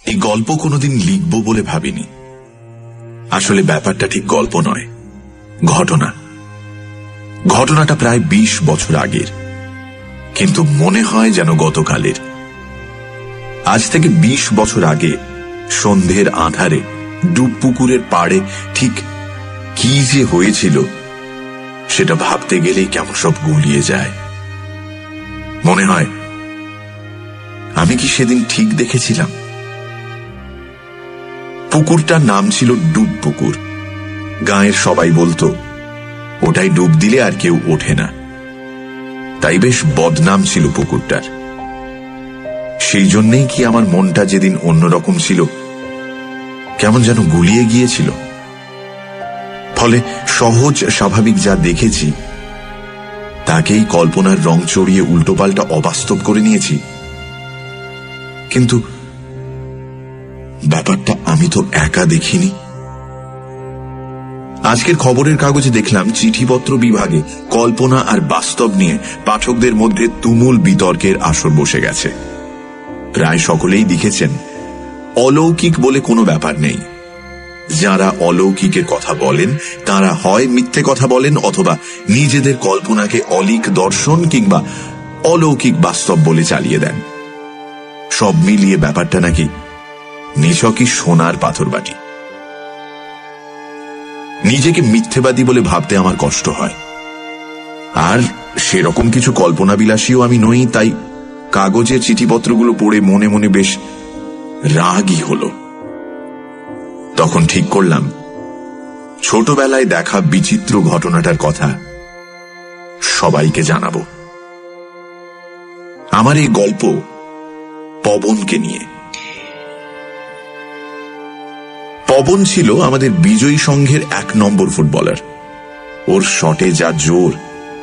এই গল্প কোনোদিন লিখব বলে ভাবিনি। আসলে ব্যাপারটা ঠিক গল্প নয়, ঘটনাটা প্রায় 20 বছর আগের, কিন্তু মনে হয় যেন গতকালের। আজ থেকে 20 বছর আগে সন্ধ্যের আঁধারে ডুবপুকুরের পাড়ে ঠিক কি যে হয়েছিল সেটা ভাবতে গেলেই কেমন সব গুলিয়ে যায়। মনে হয় আমি কি সেদিন ঠিক দেখেছিলাম? পুকুরটার নাম ছিল ডুবপুকুর। গাঁয়ের সবাই বলতো ওটাই ডুব দিলে আর কেউ ওঠে না, তাই বেশ বদনাম ছিল পুকুরটার। সেই জন্যেই কি আমার মনটা যেদিন অন্যরকম ছিল, কেমন যেন গুলিয়ে গিয়েছিল। ফলে সহজ স্বাভাবিক যা দেখেছি তাকেই কল্পনার রং চড়িয়ে উল্টোপাল্টা অবাস্তব করে নিয়েছি। কিন্তু ব্যাপারটা আমি তো একা দেখিনি। আজকের খবরের কাগজে দেখলাম চিঠিপত্র বিভাগে কল্পনা আর বাস্তব নিয়ে পাঠকদের মধ্যে তুমুল বিতর্কের আসর বসে গেছে। প্রায় সকলেই লিখেছেন অলৌকিক বলে কোনো ব্যাপার নেই। যারা অলৌকিকের কথা বলেন তারা হয় মিথ্যে কথা বলেন অথবা নিজেদের কল্পনাকে অলিক দর্শন কিংবা অলৌকিক বাস্তব বলে চালিয়ে দেন। সব মিলিয়ে ব্যাপারটা নাকি নিছকই সোনার পাথর বাটি। নিজেকে মিথ্যেবাদী বলে ভাবতে আমার কষ্ট হয়, আর সেরকম কিছু কল্পনা বিলাসীও আমি নই। তাই কাগজের চিঠিপত্রগুলো পড়ে মনে মনে বেশ রাগই হলো। তখন ঠিক করলাম ছোটবেলায় দেখা বিচিত্র ঘটনাটার কথা সবাইকে জানাবো। আমার এই গল্প পবনকে নিয়ে। পবন ছিল আমাদের বিজয়ী সংঘের 1 নম্বর ফুটবলার। ওর শটে যা জোর,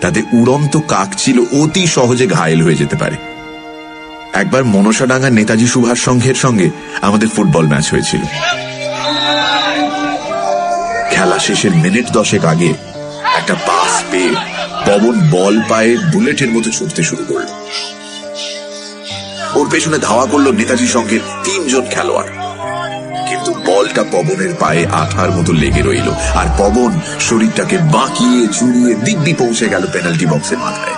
তাতে উড়ন্ত কাক ছিল অতি সহজে ঘায়েল হয়ে যেতে পারে। একবার মনসাডাঙ্গার নেতাজি সুভাষ সংঘের সঙ্গে আমাদের ফুটবল ম্যাচ হয়েছিল। খেলা শেষের মিনিট 10 আগে একটা পাস পেয়ে পবন বল পায়ে বুলেটের মতো ছুটতে শুরু করল। ওর পেছনে ধাওয়া করলো নেতাজি সংঘের 3 জন খেলোয়াড়, কিন্তু বলটা পবনের পায়ে আঠার মতো লেগে রইল, আর পবন শরীরটাকে বাঁকিয়ে চুরিয়ে দিব্যি পৌঁছে গেল পেনাল্টি বক্সের মাথায়।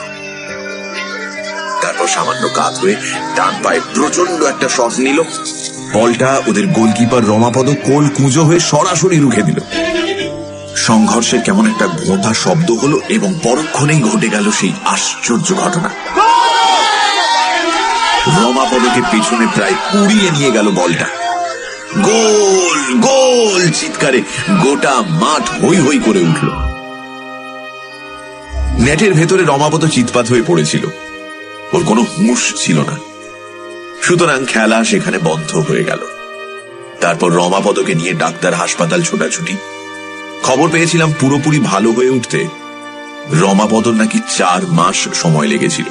তারপর সামান্য কাত হয়ে ডান পায়ে প্রচন্ড একটা শট নিল। বলটা ওদের গোলকিপার রমাপদ কোল কুঁজো হয়ে সরাসরি রুখে দিল। সংঘর্ষের কেমন একটা ঘোঁটা শব্দ হলো এবং পরক্ষণেই ঘটে গেল সেই আশ্চর্য ঘটনা। রমাপদকে পেছনে প্রায় উড়িয়ে নিয়ে গেল বলটা। গোল গোল চিৎকারে গোটা মাঠ হই হই করে উঠল। নেটের ভেতরে রমাপদ চিৎপাত হয়ে পড়েছিল, ওর কোনো হুঁশ ছিল না। সুতরাং খেলা সেখানে বন্ধ হয়ে গেল। তারপর রমাপদকে নিয়ে ডাক্তার, হাসপাতাল ছোটাছুটি। খবর পেয়েছিলাম পুরোপুরি ভালো হয়ে উঠতে রমাপদর নাকি 4 মাস সময় লেগেছিল।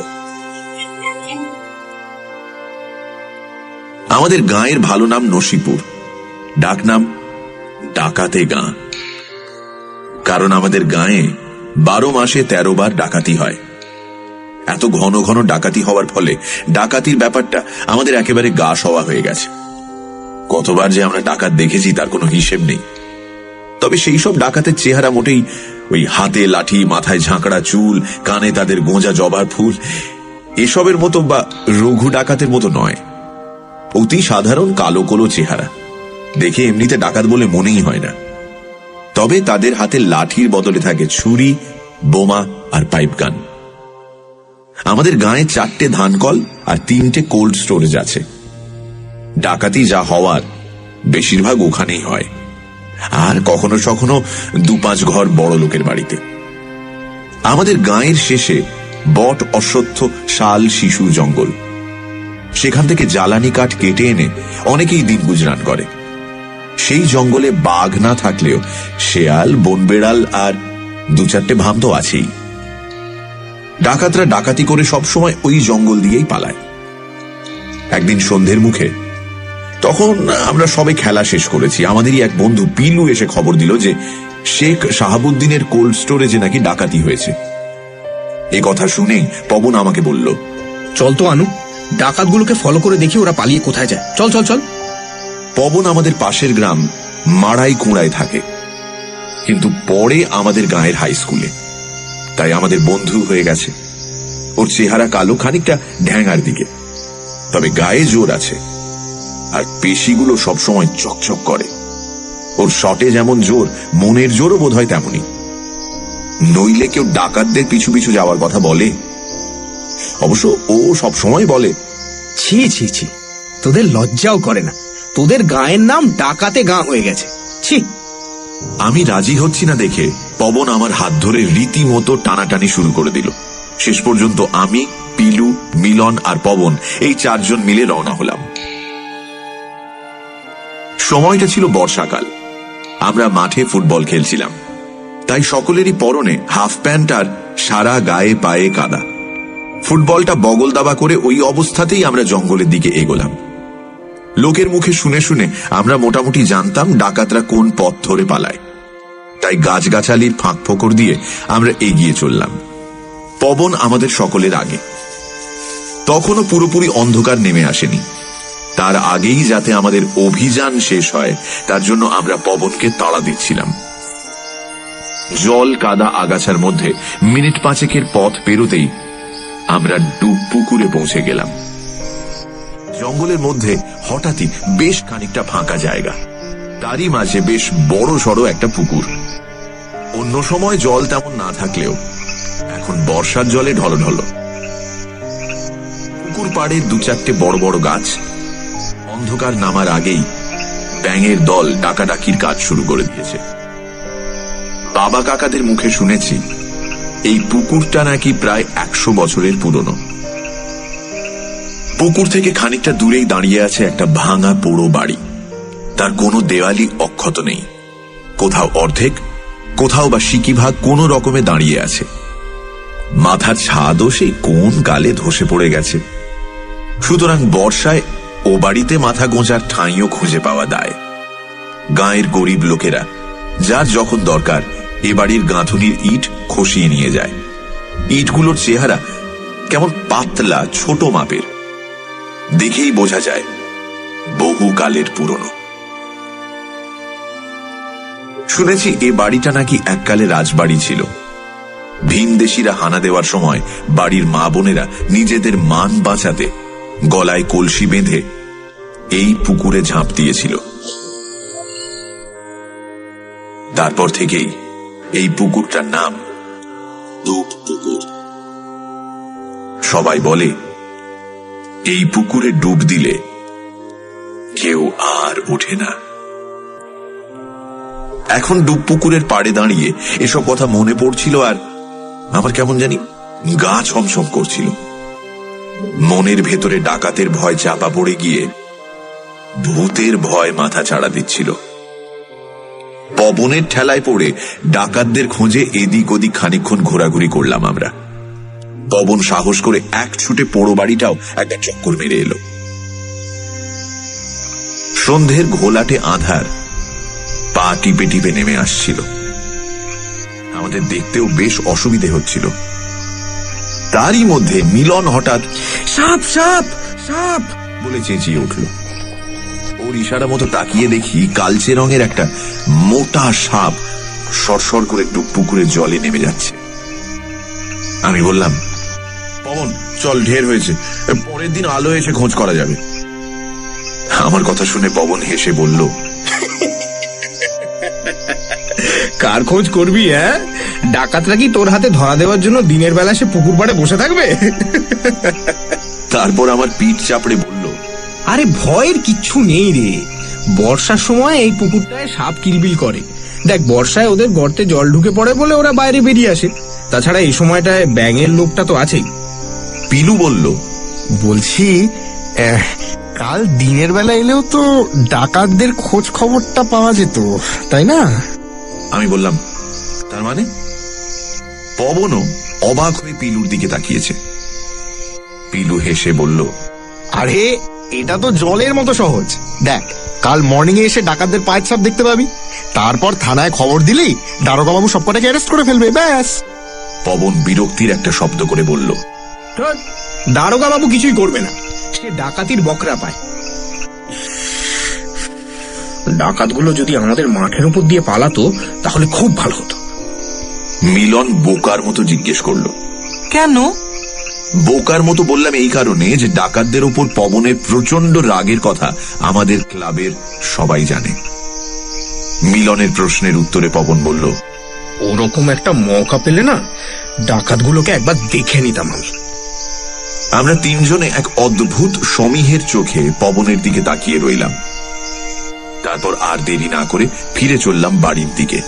আমাদের গাঁয়ের ভালো নাম নসিপুর, ডাক নাম ডাকাতে গাঁ। কারণ আমাদের গাঁয়ে 12 মাসে 13 বার ডাকাতি হয়। এত ঘন ঘন ডাকাতি হওয়ার ফলে ডাকাতির ব্যাপারটা আমাদের একেবারে গা সওয়া হয়ে গেছে। কতবার যে আমরা ডাকাত দেখেছি তার কোনো হিসেব নেই। তবে সেই সব ডাকাতের চেহারা মোটেই ওই হাতে লাঠি, মাথায় ঝাঁকড়া চুল, কানে তাদের গোঁজা জবার ফুল এসবের মতো বা রঘু ডাকাতের মতো নয়। অতি সাধারণ কালো কোলো চেহারা, দেখে এমনিতে ডাকাত বলে মনেই হয় না। তবে তাদের হাতে লাঠির বদলে থাকে ছুরি, বোমা আর পাইপ গান। আমাদের গাঁয়ে 4টে ধানকল আর 3টে কোল্ড স্টোরেজ আছে। ডাকাতি যা হওয়ার বেশিরভাগ ওখানেই হয়, আর কখনো কখনো 2-5 ঘর বড় লোকের বাড়িতে। আমাদের গাঁয়ের শেষে বট, অশ্বত্থ, শাল, শিশুর জঙ্গল। সেখান থেকে জ্বালানি কাঠ কেটে এনে অনেকেই দিন গুজরান করে। সেই জঙ্গলে বাঘ না থাকলেও শেয়াল, বনবেড়াল আর 2-4টে ভাম তো আছেই। ডাকাতরা ডাকাতি করে সবসময় ওই জঙ্গল দিয়েই পালায়। একদিন সন্ধ্যের মুখে, তখন আমরা সবে খেলা শেষ করেছি, আমাদেরই এক বন্ধু পিলু এসে খবর দিল যে শেখ শাহাবুদ্দিনের কোল্ড স্টোরেজে নাকি ডাকাতি হয়েছে। এ কথা শুনেই পবন আমাকে বলল, চল তো আনু, ডাকাতগুলোকে ফলো করে দেখি ওরা পালিয়ে কোথায় যায়। চল চল চল। পবন আমাদের পাশের গ্রাম মাড়াই কুঁড়ায় থাকে, কিন্তু পরে আমাদের গাঁয়ের হাই স্কুলে, তাই আমাদের বন্ধু হয়ে গেছে। ওর চেহারা কালো, খানিকটা ঢ্যাঙার দিকে, তবে গায়ে জোর আছে, আর পেশিগুলো সবসময় চকচক করে। ওর শটে যেমন জোর, মনের জোরও বোধ হয় তেমনই। নইলে কেউ ডাকাতদের পিছু পিছু যাওয়ার কথা বলে? অবশ্য ও সব সময় বলে। ছি ছি ছি, তোদের লজ্জাও করে না? তোদের গায়ের নাম ডাকাতে গাঁ হয়ে গেছে, ছি। আমি রাজি হচ্ছি না দেখে পবন আমার হাত ধরে রীতিমতো টানাটানি শুরু করে দিল। শেষ পর্যন্ত আমি, পিলু, মিলন আর পবন এই 4 জন মিলে রওনা হলাম। সময়টা ছিল বর্ষাকাল। আমরা মাঠে ফুটবল খেলছিলাম, তাই সকলেরই পরনে হাফ প্যান্ট আর সারা গায়ে পায়ে কাদা। ফুটবলটা বগল দাবা করে ওই অবস্থাতেই আমরা জঙ্গলের দিকে এগোলাম। লোকের মুখে শুনে শুনে আমরা মোটামুটি জানতাম ডাকাতরা কোন পথ ধরে পালায়, তাই গাছগাছালির ফাঁক ফোকর দিয়ে আমরা এগিয়ে চললাম। পবন আমাদের সকলের আগে। তখনও পুরোপুরি অন্ধকার নেমে আসেনি। তার আগেই যাতে আমাদের অভিযান শেষ হয়, তার জন্য আমরা পবনকে তাড়া দিচ্ছিলাম। জল কাদা আগাছার মধ্যে মিনিট 5 পথ পেরোতেই আমরা ডুব পুকুরে পৌঁছে গেলাম। জঙ্গলের মধ্যে হঠাৎই বেশ খানিকটা ফাঁকা জায়গা, তারই মাঝে বেশ বড় সড়ো একটা পুকুর। অন্য সময় জল তেমন না থাকলেও এখন বর্ষার জলে ঢলঢল। পুকুর পাড়ে 2-4টে বড় বড় গাছ। অন্ধকার নামার আগেই ব্যাঙের দল ডাকাডাকির কাজ শুরু করে দিয়েছে। বাবা কাকাদের মুখে শুনেছি এই পুকুরটা নাকি প্রায় 100 বছরের পুরনো। পুকুর থেকে খানিকটা দূরেই দাঁড়িয়ে আছে একটা ভাঙা পোড়ো বাড়ি। তার কোনো দেওয়ালি অক্ষত নেই, কোথাও অর্ধেক, কোথাও বা সিকিভাগ কোনো রকমে দাঁড়িয়ে আছে। মাথার ছাদও সেই কোন কালে ধসে পড়ে গেছে। সুতরাং বর্ষায় ও বাড়িতে মাথা গোঁজার ঠাঁইও খুঁজে পাওয়া দায়। গাঁয়ের গরিব লোকেরা যার যখন দরকার এ বাড়ির গাঁথুনির ইট খসিয়ে নিয়ে যায়। ইটগুলোর চেহারা কেমন পাতলা, ছোট মাপের, দেখেই বোঝা যায় বহু কালের পুরনো। শুনেছি এ বাড়িটা নাকি এককালে রাজবাড়ি ছিল। ভিনদেশীরা হানা দেওয়ার সময় বাড়ির মা বোনেরা নিজেদের মান বাঁচাতে গলায় কলসি বেঁধে এই পুকুরে ঝাঁপ দিয়েছিল। তারপর থেকেই এই পুকুরটার নাম ডুব পুকুর। সবাই বলে এই পুকুরে ডুব দিলে কেউ আর ওঠে না। এখন ডুব পুকুরের পাড়ে দাঁড়িয়ে এসব কথা মনে পড়ছিল, আর আমার কেমন জানি গা ছমছম করছিল। মনের ভেতরে ডাকাতের ভয় চাপা পড়ে গিয়ে ভূতের ভয় মাথা চাড়া দিচ্ছিল। পবনের ঠেলায় পড়ে ডাকাতদের খোঁজে এদিক ওদিক খানিকক্ষণ ঘোরাঘুরি করলাম আমরা। পবন সাহস করে এক ছুটে পোড়ো বাড়িটাও একটা চক্কর মেরে এলো। সন্ধ্যের ঘোলাটে আধার পা টিপে টিপে নেমে আসছিল। আমাদের দেখতেও বেশ অসুবিধে হচ্ছিল। তারই মধ্যে মিলন হঠাৎ সাপ সাপ সাপ বলে চেঁচিয়ে উঠল। ওর ইশারা মতো তাকিয়ে দেখি কালচে রঙের একটা মোটা সাপ সরসর করে ডুব পুকুরের জলে নেমে যাচ্ছে। আমি বললাম, পবন চল, ঢের হয়েছে, পরের দিন আলো এসে খোঁজ করা যাবে। আমার কথা শুনে পবন হেসে বলল, কার খোঁজ করবি? হ্যাঁ, ডাকাতরা কি তোর হাতে ধরা দেওয়ার জন্য দিনের বেলা সে পুকুর পাড়ে বসে থাকবে? তারপর আমার পিঠ চাপড়ে বলল, আরে ভয়ের কিচ্ছু নেই রে। বর্ষার সময় এই পুকুরটায় সাপ কিলবিল করে। দেখ, বর্ষায় ওদের গর্তে জল ঢুকে পড়ে বলে ওরা বাইরে বেরিয়ে আসে। তাছাড়া এই সময়টায় ব্যাঙের লোকটা তো আছেই। পিলু বলল, বলছি কাল দিনের বেলা এলেও তো ডাকাতদের খোঁজ খবরটা পাওয়া যেত, তাই না? আমি বললাম, তার মানে? পবনও অবাক হয়ে পিলুর দিকে তাকিয়েছে। পিলু হেসে বলল, আরে এটা তো জলের মতো সহজ। দেখ, কাল মর্নিং এ এসে ডাকাতদের পায়ের ছাপ দেখতে পাবি, তারপর থানায় খবর দিলেই দারোগা বাবু সবকটাকে অ্যারেস্ট করে ফেলবে, ব্যাস। পবন বিরক্তির একটা শব্দ করে বলল, দারোগা বাবু কিছুই করবে না, সে ডাকাতির বকরা পায়। ডাকাতগুলো যদি আমাদের মাঠের উপর দিয়ে পালাতো তাহলে খুব ভালো হতো। মিলন বোকার মতো জিজ্ঞেস করলো, কেন? বোকার মতো বললাম এই কারণে যে ডাকাতদের উপর পবনের প্রচন্ড রাগের কথা আমাদের ক্লাবের সবাই জানে। মিলনের প্রশ্নের উত্তরে পবন বলল, ওরকম একটা মৌকা পেলে না ডাকাতগুলোকে একবার দেখে নিতাম আমি। আমরা তিনজনে এক অদ্ভুত সমীহের চোখে পবনের দিকে তাকিয়ে রইলাম। তারপর আর দেরি না করে ফিরে চললাম বাড়ির দিকে।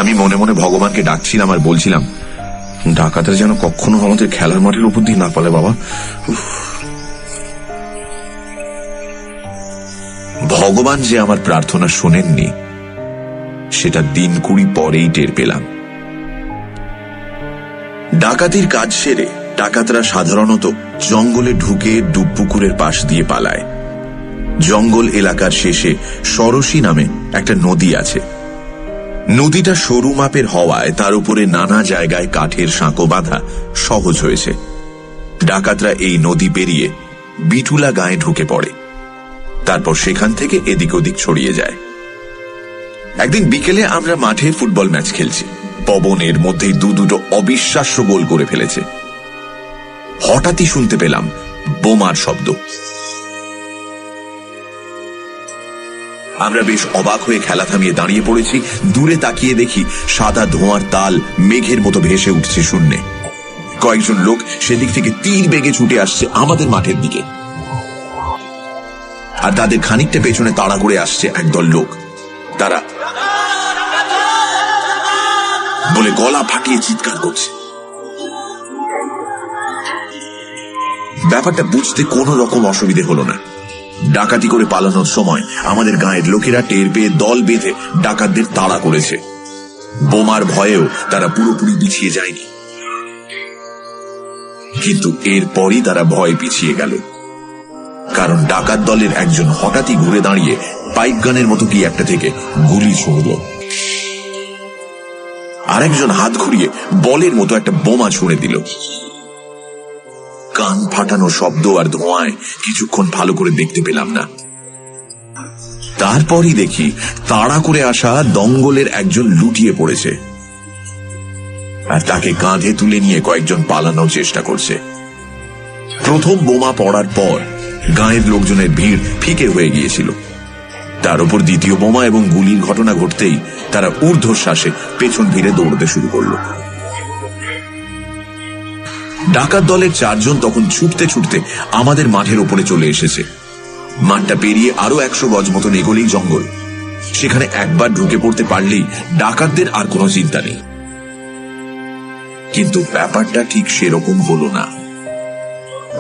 আমি মনে মনে ভগবানকে ডাকছিলাম আর বলছিলাম, ডাকাতরা যেন কখনো আমাদের খেলার মাঠের উপর দিয়ে না পালে বাবা। ভগবান যে আমার প্রার্থনা শোনেননি সেটা দিন 20 পরেই টের পেলাম। ডাকাতির কাজ সেরে ডাকাতরা সাধারণত জঙ্গলে ঢুকে ডুবপুকুরের পাশ দিয়ে পালায়। জঙ্গল এলাকার শেষে সরসী নামে একটা নদী আছে। নদীটা সরু মাপের হওয়ায় তার উপরে নানা জায়গায় কাঠের সাঁকো বাঁধা সহজ হয়েছে। ডাকাতরা এই নদী পেরিয়ে বিটুলা গাঁয়ে ঢুকে পড়ে, তারপর সেখান থেকে এদিক ওদিক ছড়িয়ে যায়। একদিন বিকেলে আমরা মাঠে ফুটবল ম্যাচ খেলছি। পবন এর মধ্যেই দুটো অবিশ্বাস্য গোল করে ফেলেছে। হঠাৎই শুনতে পেলাম বোমার শব্দ। আমরা বেশ অবাক হয়ে খেলা থামিয়ে দাঁড়িয়ে পড়েছি। দূরে তাকিয়ে দেখি সাদা ধোঁয়ার তাল মেঘের মতো ভেসে উঠছে শূন্যে। কয়েকজন লোক সেদিক থেকে তীর বেগে ছুটে আসছে আমাদের মাঠের দিকে, আর তাদের খানিকটা পেছনে তাড়া করে আসছে একদল লোক। তারা বলে গলা ফাটিয়ে চিৎকার করছে। ব্যাপারটা বুঝতে কোনো রকম অসুবিধে হলো না। ডাকাতি করে পালানোর সময় আমাদের গাঁয়ের লোকেরা টের পেয়ে দল বেঁধে ডাকাতদের তাড়া করেছে। বোমার ভয়েও তারা পুরোপুরি পিছিয়ে যায়নি, কিন্তু এরপরই তারা ভয় পিছিয়ে গেল, কারণ ডাকাত দলের একজন হঠাৎই ঘুরে দাঁড়িয়ে পাইপ গানের মতো কি একটা থেকে গুলি ছুঁড়ল। আরেকজন হাত ঘুরিয়ে বলের মতো একটা বোমা ছুঁড়ে দিল। কান ফাটানো শব্দ আর ধোঁয়ায় কিছুক্ষণ ভালো করে দেখতে পেলাম না। তারপরই দেখি তাড়া করে আসা দঙ্গলের একজন লুটিয়ে পড়েছে, আর তাকে কাঁধে তুলে নিয়ে কয়েকজন পালানোর চেষ্টা করছে। প্রথম বোমা পড়ার পর গাঁয়ের লোকজনের ভিড় ফিকে হয়ে গিয়েছিল। তার উপর দ্বিতীয় বোমা এবং গুলির ঘটনা ঘটতেই তারা ঊর্ধ্বশ্বাসে পেছন ফিরে দৌড়তে শুরু করল। ডাকাত দলের 4 জন তখন ছুটতে ছুটতে আমাদের মাঠের উপরে চলে এসেছে। মাঠটা পেরিয়ে আরো 100 গজ মতন এগোলেই জঙ্গল। সেখানে একবার ঢুকে পড়তে পারলেই ডাকাতদের আর কোনো চিন্তা নেই। কিন্তু ব্যাপারটা ঠিক সেরকম হলো না,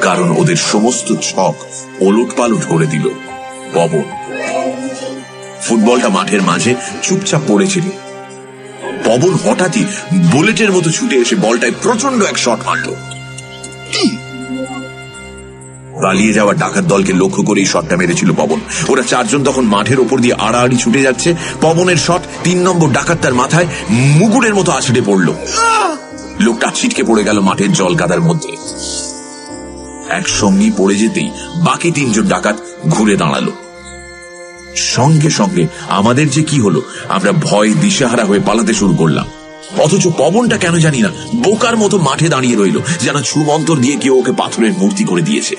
কারণ ওদের সমস্ত ছক ওলট পালট করে দিল পবন। ফুটবলটা মাঠের মাঝে চুপচাপ পড়েছিল। পবন হঠাৎই বুলেটের মতো ছুটে এসে বলটায় প্রচন্ড এক শট মারল। পালিয়ে যাওয়া ডাকাত দলকে লক্ষ্য করেই শটটা মেরেছিল পবন। ওরা 4 জন তখন মাঠের ওপর দিয়ে আড়াআড়ি ছুটে যাচ্ছে। পবনের শট 3 নম্বর ডাকাত তার মাথায় মুগুরের মতো আছড়ে পড়ল। লোকটা ছিটকে পড়ে গেল মাঠের জল কাদার মধ্যে। একসঙ্গেই পড়ে যেতেই বাকি 3 জন ডাকাত ঘুরে দাঁড়ালো। সঙ্গে সঙ্গে আমাদের যে কি হলো, আমরা ভয় দিশেহারা হয়ে পালাতে শুরু করলাম। অথচ পবনটা কেন জানি না বোকার মতো মাঠে দাঁড়িয়ে রইল, যেন ছুমন্তর দিয়ে কেউ ওকে পাথরের মূর্তি করে দিয়েছে।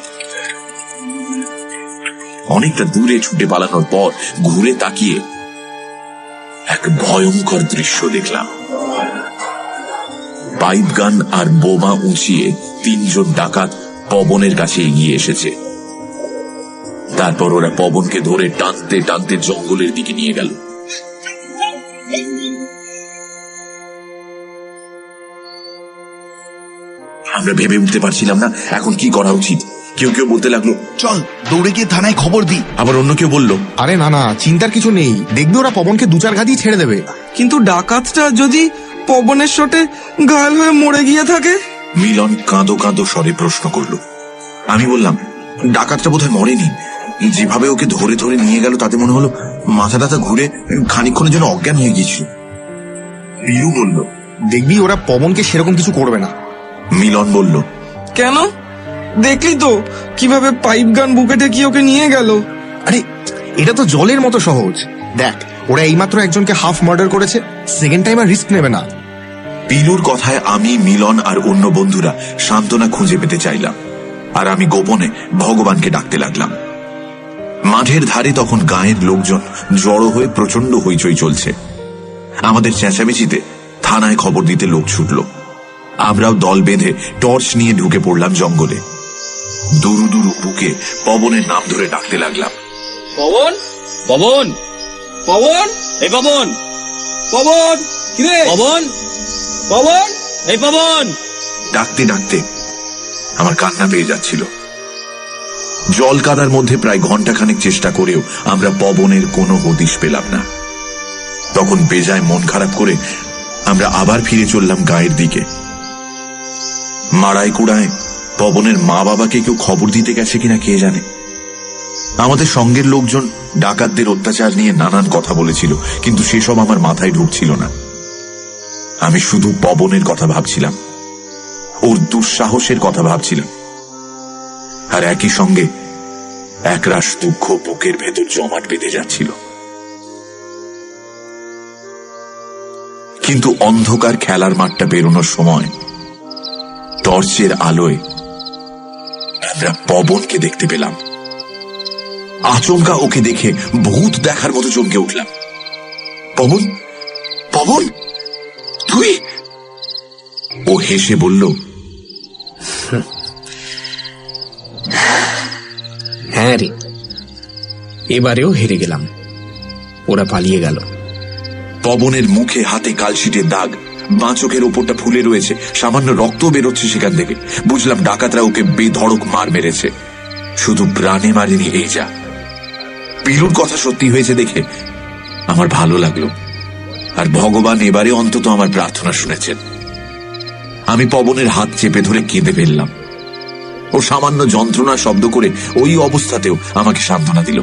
অনেকটা দূরে ছুটে পালানোর পর ঘুরে তাকিয়ে এক ভয়ঙ্কর দৃশ্য দেখলাম। পাইপ গান আর বোমা উঁচিয়ে 3 জন ডাকাত পবনের কাছে এগিয়ে এসেছে। তারপর ওরা পবনকে ধরে টানতে টানতে জঙ্গলের দিকে নিয়ে গেল। আমরা ভেবে উঠতে পারছিলাম না এখন কি করা উচিত। কেউ কেউ বলতে লাগলো, চল দৌড়ে গিয়ে থানায় খবর দিই। আবার অন্য কেউ বলল, আরে না না, চিন্তার কিছু নেই, দেখবি ওরা পবনকে 2-4 ঘা দিয়ে ছেড়ে দেবে। কিন্তু ডাকাতটা যদি পবনের শটে ঘায়াল হয়ে মরে গিয়ে থাকে? মিলন কাঁদো কাঁদো স্বরে প্রশ্ন করলো। আমি বললাম, ডাকাতটা বোধহয় মরেনি, যেভাবে ওকে ধরে ধরে নিয়ে গেল তাতে মনে হলো মাথা টাথা ঘুরে খানিকক্ষণের জন্য অজ্ঞান হয়ে গিয়েছিল। পিলু বলল, দেখবি ওরা পবনকে সেরকম কিছু করবে না। মিলন বলল, কেন? দেখলি তো কিভাবে পাইপ গান বুকে টেকিয়ে ওকে নিয়ে গেল। আরে এটা তো জলের মতো সহজ। দেখ, ওরা এইমাত্র একজনকে হাফ মার্ডার করেছে, সেকেন্ড টাইম আর রিস্ক নেবে না। পিলুর কথায় আমি, মিলন আর অন্য বন্ধুরা সান্ত্বনা খুঁজে পেতে চাইলাম, আর আমি গোপনে ভগবানকে ডাকতে লাগলাম। মাঠের ধারে তখন গাঁয়ের লোকজন জড়ো হয়ে প্রচন্ড হইচই চলছে। আমাদের চেঁচামেচিতে থানায় খবর দিতে লোক ছুটল। আমরাও দল বেঁধে টর্চ নিয়ে ঢুকে পড়লাম জঙ্গলে। দুরু দুরু বুকে পবনের নাম ধরে ডাকতে লাগলাম। পবন, পবন, পবন, এই পবন, পবন, কিরে পবন, পবন, এই পবন। ডাকতে ডাকতে আমার কান্না পেয়ে যাচ্ছিল। জল কাদার মধ্যে প্রায় ঘন্টাখানেক চেষ্টা করেও আমরা পবনের কোনো হদিশ পেলাম না। তখন বেজায় মন খারাপ করে আমরা আবার ফিরে চললাম গায়ের দিকে। মারাই কুড়ায় পবনের মা বাবাকে কেউ খবর দিতে গেছে কিনা কে জানে। আমাদের সঙ্গের লোকজন ডাকাতদের অত্যাচার নিয়ে নানান কথা বলেছিল, কিন্তু সেসব আমার মাথায় ঢুকছিল না। আমি শুধু পবনের কথা ভাবছিলাম, ওর দুঃসাহসের কথা ভাবছিলাম, আর একই সঙ্গে একরাশ দুঃখ বুকের ভেতর জমাট বেঁধে যাচ্ছিল। কিন্তু অন্ধকার খেলার মাঠটা বেরোনোর সময় টর্চের আলোয় আমরা পবনকে দেখতে পেলাম। আচমকা ওকে দেখে ভূত দেখার মতো চমকে উঠলাম। পবন, পবন, তুই? ও হেসে বলল, হ্যাঁ রে, এবারেও হেরে গেলাম, ওরা পালিয়ে গেল। পবনের মুখে হাতে কালশিটের দাগ, বাঁ চোখের ওপরটা ফুলে রয়েছে, সামান্য রক্ত বেরোচ্ছে সেখান থেকে। বুঝলাম ডাকাতরা ওকে বেধড়ক মার মেরেছে, শুধু প্রাণে মারেনি এই যা। পিলুর কথা সত্যি হয়েছে দেখে আমার ভালো লাগলো, আর ভগবান এবারে অন্তত আমার প্রার্থনা শুনেছেন। আমি পবনের হাত চেপে ধরে কেঁদে ফেললাম। ও সামান্য যন্ত্রণা শব্দ করে ওই অবস্থাতেও আমাকে সান্ত্বনা দিল।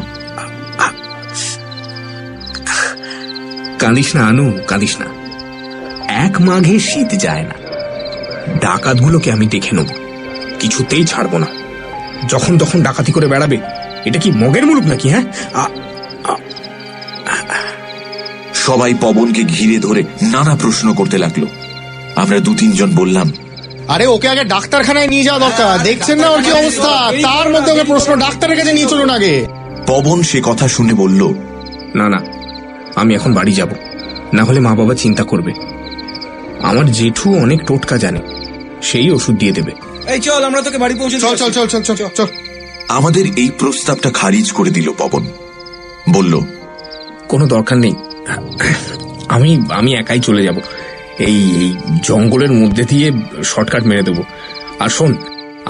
কাঁদিস না আনু, কাঁদিস না। এক মাঘে শীত যায় না। ডাকাতগুলোকে আমি দেখে নেব, কিছুতেই ছাড়বো না। যখন তখন ডাকাতি করে বেড়াবে, এটা কি মগের মুলুক নাকি? হ্যাঁ, সবাই পবনকে ঘিরে ধরে নানা প্রশ্ন করতে লাগলো। আমরা দু তিনজন বললাম, আরে ওকে আগে ডাক্তারখানায় নিয়ে যাওয়া দরকার, দেখছেন না ওর কি অবস্থা? তার মধ্যে ওকে প্রশ্ন, ডাক্তারের কাছে নিয়ে চলুন আগে। পবন সে কথা শুনে বলল, না না, আমি এখন বাড়ি যাব, না হলে মা বাবা চিন্তা করবে। আমার জেঠু অনেক টোটকা জানে, সেই ওষুধ দিয়ে দেবে। এই চল, আমরা তোকে বাড়ি পৌঁছে চল চল চল চল চল চল। আমাদের এই প্রস্তাবটা খারিজ করে দিল পবন। বলল, কোনো দরকার নেই, আমি আমি একাই চলে যাব। এই জঙ্গলের মধ্যে দিয়ে শর্টকাট মেরে দেবো। আর শোন,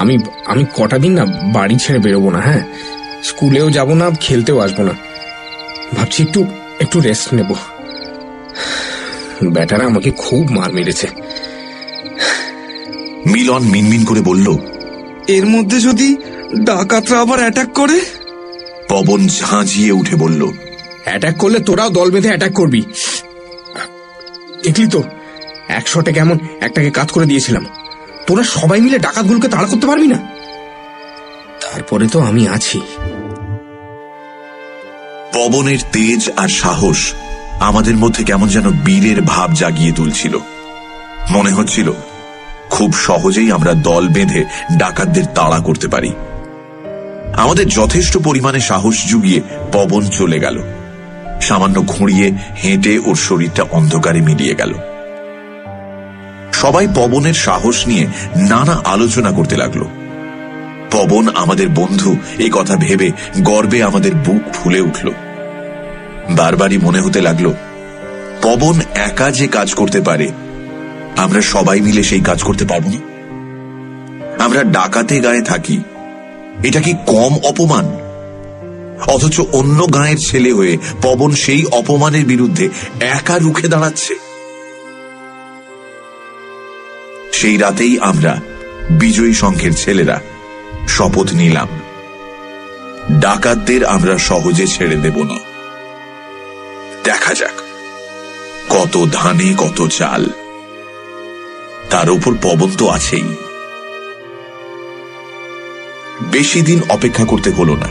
আমি আমি কটা দিন না বাড়ি ছেড়ে বেরোবো না। হ্যাঁ, স্কুলেও যাব না, খেলতেও আসবো না। ভাবছি একটু একটু রেস্ট নেব। ব্যাটারা আমাকে খুব মার মেরেছে। মিলন মিনমিন করে বলল, এর মধ্যে যদি ডাকাতরা আবার অ্যাটাক করে? পবন ঝাঁঝিয়ে উঠে বলল, অ্যাটাক করলে তোরাও দল বেঁধে অ্যাটাক করবি। দেখলি তো, 1 শটে কেমন একটাকে কাজ করে দিয়েছিলাম। তোরা সবাই মিলে ডাকাতগুলোকে তাড়া করতে পারবি না? তারপরে তো আমি আছি। পবনের তেজ আর সাহস আমাদের মধ্যে কেমন যেন বীরের ভাব জাগিয়ে তুলছিল। মনে হচ্ছিল খুব সহজেই আমরা দল বেঁধে ডাকাতদের তাড়া করতে পারি। আমাদের যথেষ্ট পরিমাণে সাহস জুগিয়ে পবন চলে গেল। সামান্য ঘুরিয়ে হেঁটে ওর শরীরটা অন্ধকারে মিলিয়ে গেল। সবাই পবনের সাহস নিয়ে নানা আলোচনা করতে লাগলো। পবন আমাদের বন্ধু এই কথা ভেবে গর্বে আমাদের বুক ফুলে উঠল। বারবারই মনে হতে লাগলো, পবন একা যে কাজ করতে পারে, আমরা সবাই মিলে সেই কাজ করতে পারবো না? আমরা ডাকাতে গায়ে থাকি, এটা কি কম অপমান? অথচ অন্য গাঁয়ের ছেলে হয়ে পবন সেই অপমানের বিরুদ্ধে একা রুখে দাঁড়াচ্ছে। সেই রাতেই আমরা বিজয়ী সংঘের ছেলেরা শপথ নিলাম, ডাকাতদের আমরা সহজে ছেড়ে দেব না। দেখা যাক কত ধানে কত চাল, তার উপর পবন তো আছেই। বেশি দিন অপেক্ষা করতে হলো না।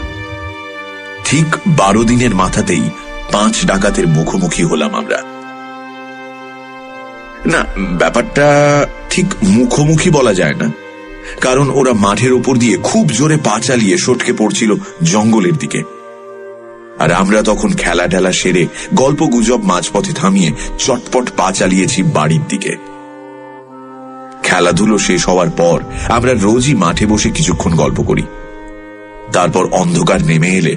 ঠিক 12 দিনের মাথাতেই 5 ডাকাতের মুখোমুখি হলাম আমরা। না, ব্যাপারটা ঠিক মুখোমুখি বলা যায় না, কারণ ওরা মাঠের উপর দিয়ে খুব জোরে পা চালিয়ে সটকে পড়ছিল জঙ্গলের দিকে। আর আমরা তখন খেলা টেলা সেরে গল্প গুজব মাঝপথে থামিয়ে চটপট পা চালিয়েছি বাড়ির দিকে। খেলাধুলো শেষ হওয়ার পর আমরা রোজই মাঠে বসে কিছুক্ষণ গল্প করি, তারপর অন্ধকার নেমে এলে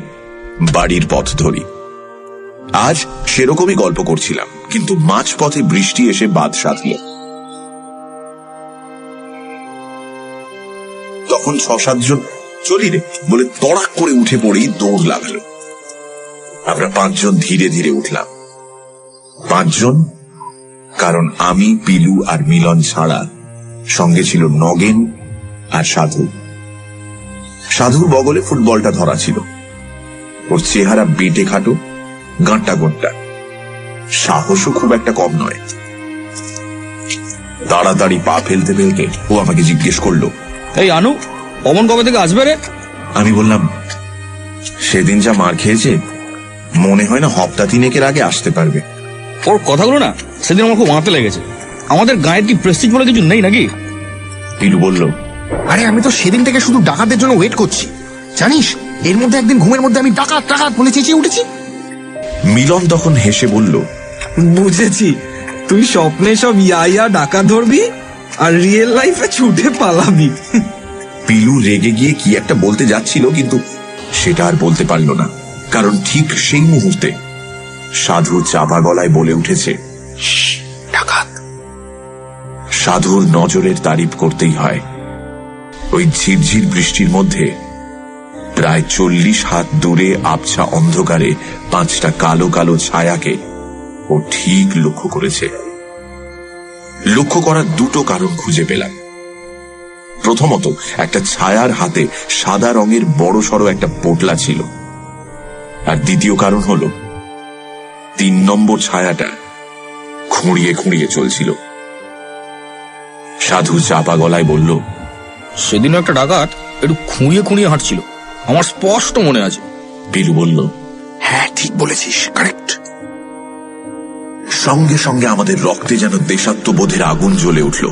বাড়ির পথ ধরি। আজ সেরকমই গল্প করছিলাম, কিন্তু মাঝপথে বৃষ্টি এসে বাদ সাধল। তখন 6-7 জন চলি রে বলে তড়াক করে উঠে পড়েই দৌড় লাগালো। আমরা 5 জন ধীরে ধীরে উঠলাম। 5 জন, কারণ আমি, পিলু আর মিলন ছাড়া সঙ্গে ছিল নগেন আর সাধু। সাধুর বগলে ফুটবলটা ধরা ছিল। ওর চেহারা বেটে খাটো, গাঁটটা গোট্টা, সাহসও খুব একটা কম নয়। তাড়াতাড়ি পা ফেলতে ফেলতে ও আমাকে জিজ্ঞেস করলো, এই আনু, অমন কবে থেকে আসবে রে? আমি বললাম, সেদিন যা মার খেয়েছে মনে হয় না হপ্তা 3 আগে আসতে পারবে। ওর কথাগুলো না সেদিন আমার খুব মাথাতে লেগেছে। আমাদের গায়ের কি প্রেস্টিজ বলে কিছু নেই নাকি? পিলু বলল, আরে আমি তো সেদিন থেকে শুধু ডাকাতের জন্য ওয়েট করছি, জানিস এর মধ্যে একদিন ঘুমের মধ্যে আমি ডাকাত ডাকাত বলে চেঁচিয়ে উঠেছি। মিলন তখন হেসে বলল, বুঝেছি, তুই স্বপ্নে সব ইয়া ডাকা ধরবি আর রিয়েল লাইফে ছুটে পালাবি। পিলু রেগে গিয়ে কি একটা বলতে যাচ্ছিল, কিন্তু সেটা আর বলতে পারল না, কারণ ঠিক সেই মুহূর্তে সাধু চাপা গলায় বলে উঠেছে, ডাকাত। সাধুর নজরের তারিফ করতেই হয়। ওই ঝিরঝির বৃষ্টির মধ্যে প্রায় 40 হাত দূরে আবছা অন্ধকারে 5টা কালো কালো ছায়াকে ও ঠিক লক্ষ্য করেছে। লক্ষ্য করার 2টো কারণ খুঁজে পেলাম। প্রথমত, একটা ছায়ার হাতে সাদা রঙের বড় সড়ো একটা পোটলা ছিল, আর দ্বিতীয় কারণ হলো 3 নম্বর ছায়াটা খুঁড়িয়ে খুঁড়িয়ে চলছিল। সাধু চাপা গলায় বলল, সেদিনও একটা ডাকাত একটু খুঁড়িয়ে খুঁড়িয়ে হাঁটছিল, আমার স্পষ্ট মনে আছে। পিলু বলল, হ্যাঁ ঠিক বলেছিস, কারেক্ট। সঙ্গে সঙ্গে আমাদের রক্তে যেন দেশাত্মবোধের আগুন জ্বলে উঠল।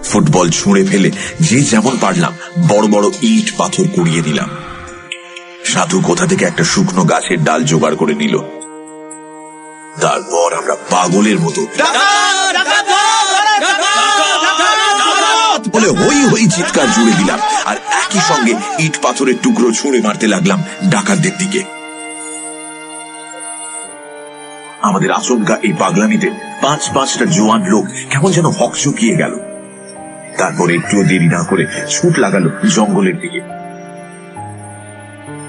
ফুটবল ছুঁড়ে ফেলে যে যেমন পারলাম বড় বড় ইট পাথর কুড়িয়ে দিলাম। সাধু কোথা থেকে একটা শুকনো গাছের ডাল জোগাড় করে নিল। তারপর আমরা পাগলের মতো বলে হই হই চিৎকার জুড়ে দিলাম, আর একই সঙ্গে ইট পাথরের টুকরো ছুঁড়ে মারতে লাগলাম ডাকাতদের দিকে। আমাদের আচমকা এই পাগলামিতে 5-5টা জোয়ান লোক কেমন যেন হকচকিয়ে গেল। তারপর একটু দেরি না করে ছুট লাগালো জঙ্গলের দিকে।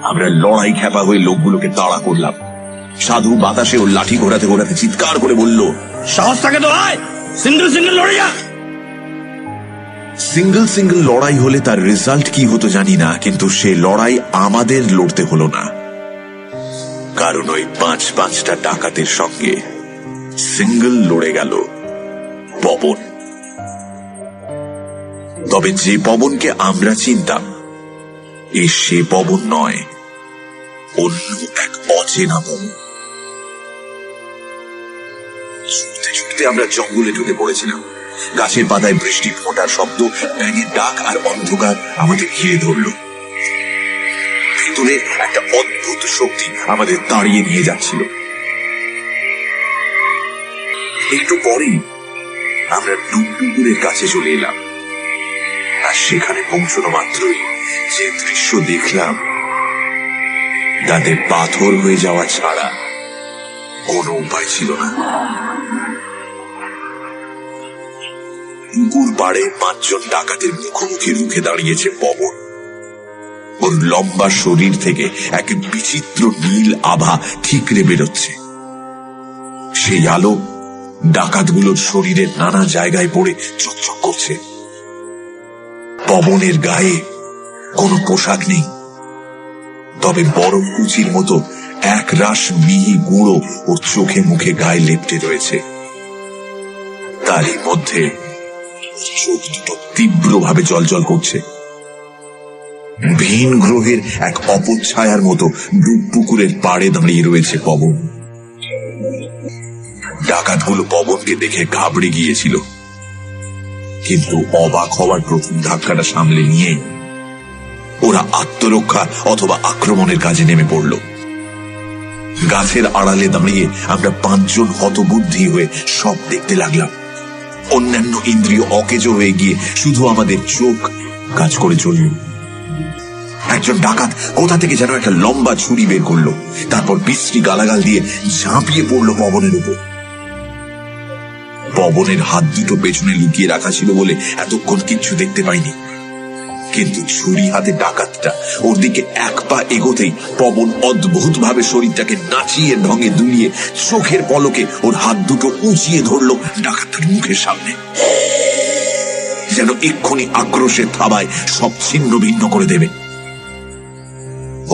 আমরা লড়াই খেপা হয়ে লোকগুলোকে তাড়া করলাম। সাধু বাতাসে ওর লাঠি ঘোরাতে ঘোরাতে চিৎকার করে বলল, সাহস থাকে তো আয়, সিঙ্গেল সিঙ্গেল লড়ে যা। সিঙ্গেল সিঙ্গেল লড়াই হলে তার রেজাল্ট কি হতো জানি না, কিন্তু সে লড়াই আমাদের লড়তে হলো না, কারণ ওই 5-5টা ডাকাতের সঙ্গে সিঙ্গেল লড়ে গেল পবন। তবে যে পবনকে আমরা চিনতাম, সে পবন নয়, অন্য এক অচেনা পবন। ছুটতে ছুটতে আমরা জঙ্গলে ঢুকে পড়েছিলাম। গাছের পাতায় বৃষ্টি ফোঁটার শব্দ, ব্যাঙের ডাক আর অন্ধকার আমাদের ঘিরে ধরল। ভিতরে একটা অদ্ভুত শক্তি আমাদের তাড়িয়ে নিয়ে যাচ্ছিল। একটু পরেই আমরা ডুবডুবুরের কাছে চলে এলাম, আর সেখানে পৌঁছানো মাত্রই যে দৃশ্য দেখলাম তাতে পাথর হয়ে যাওয়া ছাড়া কোনো উপায় ছিল না। পুকুর পাড়ে 5 জন ডাকাতের মুখোমুখি রুখে দাঁড়িয়েছে পবন। ওর লম্বা শরীর থেকে এক বিচিত্র নীল আভা ঠিকরে বেরোচ্ছে। সেই আলো ডাকাতগুলোর শরীরের নানা জায়গায় পড়ে চকচক করছে। পবনের গায়ে কোনো পোশাক নেই, তবে বরফ কুচির মতো এক রাশ মিহি গুঁড়ো ওর চোখে মুখে গায়ে লেপটে রয়েছে। তারই মধ্যে চোখ দুটো তীব্রভাবে জ্বলজ্বল করছে। ভিন গ্রহের এক অপচ্ছায়ার মতো ডুব পুকুরের পাড়ে দাঁড়িয়ে রয়েছে পবন। ডাকাতগুলো পবনকে দেখে ঘাবড়ে গিয়েছিল, কিন্তু অবাক হওয়ার প্রথম ধাক্কাটা সামলে নিয়ে ওরা আত্মরক্ষা অথবা আক্রমণের কাজে নেমে পড়ল। গাছের আড়ালে দাঁড়িয়ে আমরা 5 জন হতবুদ্ধি হয়ে সব দেখতে লাগলাম। অন্যান্য ইন্দ্রিয় অকেজো হয়ে গিয়ে শুধু আমাদের চোখ কাজ করে চলল। একজন ডাকাত কোথা থেকে যেন একটা লম্বা ছুরি বের করলো, তারপর বিশ্রী গালাগাল দিয়ে ঝাঁপিয়ে পড়লো পবনের উপর। পবনের হাত দুটো পেছনে লুকিয়ে রাখা ছিল বলে এতক্ষণ কিচ্ছু দেখতে পাইনি, কিন্তু ছুরি হাতে ডাকাতটা ওর দিকে 1 পা এগোতেই পবন অদ্ভুত ভাবে শরীরটাকে নাচিয়ে ঢঙে দুলিয়ে চোখের পলকে ওর হাত দুটো উঁচিয়ে ধরলো ডাকাতটার মুখের সামনে, যেন এক্ষুনি আক্রোশের থাবায় সব ছিন্ন ভিন্ন করে দেবে।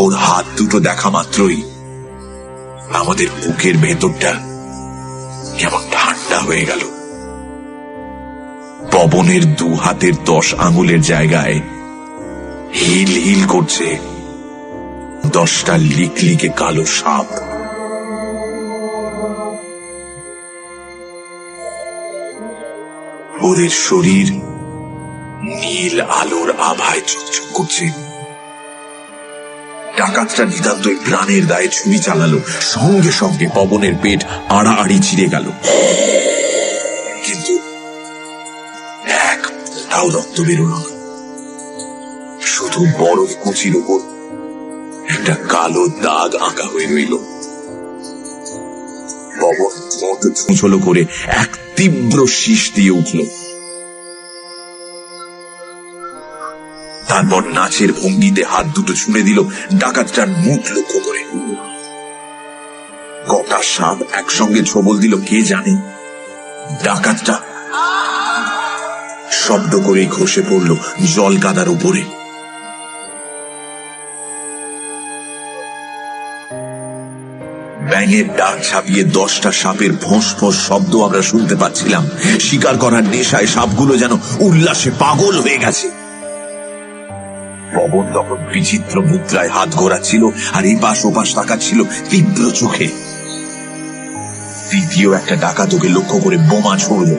ওর হাত দুটো দেখা মাত্রই আমাদের বুকের ভেতরটা কেমন ঠান্ডা হয়ে গেল। পবনের 2 হাতের 10 আঙুলের জায়গায় হিল হিল করছে 10টা লিকলিকে কালো সাপ। ওদের শরীর নীল আলোর আভায় চকচক করছে। ডাকাতটা নিতান্তই প্রাণের দায়ে ছুরি চালালো, সঙ্গে সঙ্গে পবনের পেট আড়াআড়ি ছিঁড়ে গেল, কিন্তু এক ফোঁটাও রক্ত বেরোল না। শুধু বরফ কুচির উপর একটা কালো দাগ আঁকা হয়ে রইল। পবন ঠোঁট ছুঁচলো করে এক তীব্র শীষ দিয়ে উঠল, তারপর নাচের ভঙ্গিতে হাত দুটো ছুঁড়ে দিল ডাকাতটার মুখ লক্ষ্য করে। কটা সাপ একসঙ্গে ছোবল দিল কে জানে। ডাকাতটা শব্দ করেই খসে পড়ল জল কাদার উপরে। ব্যাঙের ডাক ছাপিয়ে 10টা সাপের ফোঁস ফোঁস শব্দ আমরা শুনতে পাচ্ছিলাম। শিকার করার নেশায় সাপগুলো যেন উল্লাসে পাগল হয়ে গেছে। পবন তখন বিচিত্র মুদ্রায় হাত ঘোরাচ্ছিল আর এপাশ ওপাশ তাকাচ্ছিল তীব্র চোখে। তৃতীয় একটা ডাকাত ওকে লক্ষ্য করে বোমা ছুড়ল।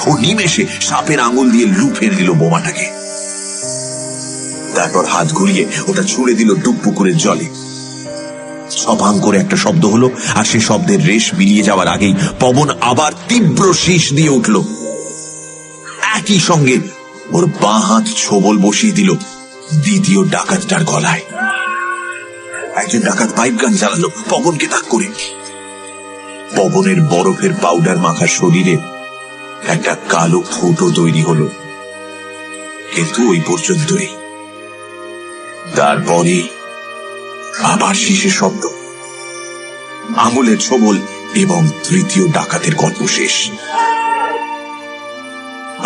ও নিমেষে সাপের আঙুল দিয়ে লুফে নিল বোমাটাকে, তারপর হাত ঘুরিয়ে ওটা ছুঁড়ে দিল ডুব পুকুরের জলে। ছপাং করে একটা শব্দ হলো, আর সে শব্দের রেশ মিলিয়ে যাওয়ার আগেই পবন আবার তীব্র শীষ দিয়ে উঠল। একই সঙ্গে ওর বাঁ হাত ছোবল বসিয়ে দিল দ্বিতীয় ডাকাতটার গলায়। একজন ডাকাত পাইপ গান চালালো পবনকে তাক করে। পবনের বরফের পাউডার মাখা শরীরে একটা কালো ফুটো তৈরি হলো, কিন্তু ওই পর্যন্তই। তারপরে আবার শীষের শব্দ, আঙুলের ছোবল এবং তৃতীয় ডাকাতের গল্প শেষ।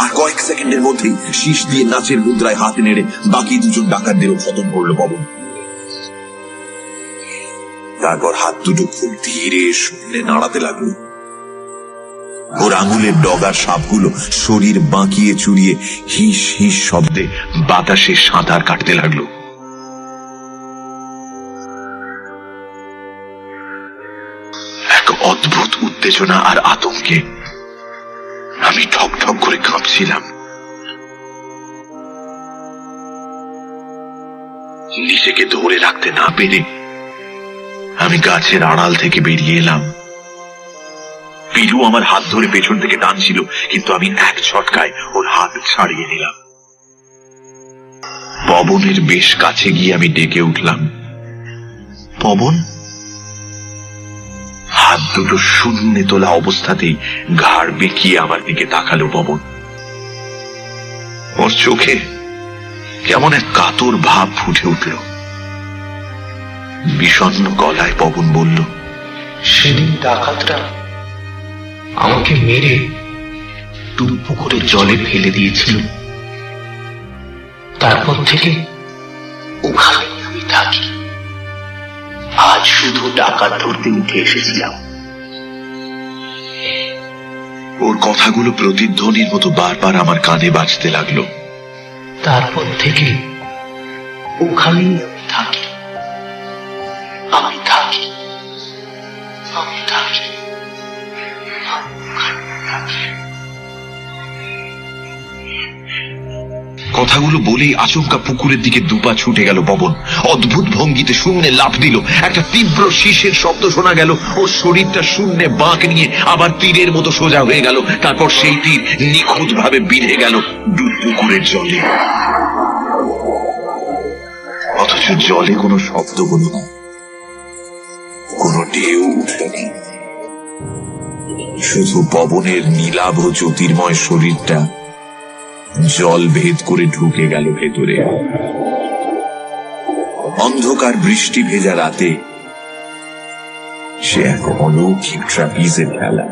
আর কয়েক সেকেন্ডের মধ্যেই শীষ দিয়ে নাচের মুদ্রায় হাত নেড়ে বাকি 2 জন ডাকাতদেরও খতম করলো পবন। তারপর হাত দুটো খুব ধীরে শূন্যে নাড়াতে লাগলো। ওর আঙুলের ডগার সাপগুলো শরীর বাঁকিয়ে চুরিয়ে হিস হিস শব্দে বাতাসে সাঁতার কাটতে লাগলো। এক অদ্ভুত উত্তেজনা আর আতঙ্কে আমি ঠক ঠক করে কাঁপছিলাম। নিজেকে ধরে রাখতে না পেরে আমি গাছের আড়াল থেকে বেরিয়ে এলাম। পিলু আমার হাত ধরে পেছন থেকে টানছিল, কিন্তু আমি এক ছটকায় ওর হাত ছাড়িয়ে নিলাম। পবনের বেশ কাছে গিয়ে আমি ডেকে উঠলাম, পবন। হাত দুটো শূন্যে তোলা অবস্থাতেই ঘাড় বেঁকিয়ে আমার দিকে তাকালো পবন। ওর চোখে কেমন এক কাতর ভাব ফুটে উঠল। বিষণ্ণ গলায় পবন বলল, সেদিন ডাকাতরা আমাকে মেরে ডুব পুকুরের জলে ফেলে দিয়েছিল। তারপর থেকে ওখানে আমি থাকি। আজ শুধু ডাকাত ধরতে উঠে এসেছিলাম। ওর কথাগুলো প্রতিধ্বনির মতো বারবার আমার কানে বাজতে লাগলো। তারপর থেকে ওখানেই আমি থাকি, আমি থাকি, আমি থাকি, আমি ওখানে থাকি। কথাগুলো বলেই আচমকা পুকুরের দিকে দুপা ছুটে গেল পবন। অদ্ভুত ভঙ্গিতে শূন্যে লাফ দিল। একটা তীব্র শীষের শব্দ শোনা গেল। ওর শরীরটা শূন্যে বাঁক নিয়ে আবার তীরের মতো সোজা হয়ে গেল। তারপর সেই তীর নিখুঁত ভাবে বিঁধে গেল পুকুরের জলে। অথচ জলে কোনো শব্দ হলো না, কোনো ঢেউ উঠেনি। শুধু পবনের নীলাভ জ্যোতির্ময় শরীরটা জল ভেদ করে ঢুকে গেল ভেতরে। অন্ধকার বৃষ্টি ভেজা রাতে সে এক অলৌকিক ট্রাপিজের খেলা।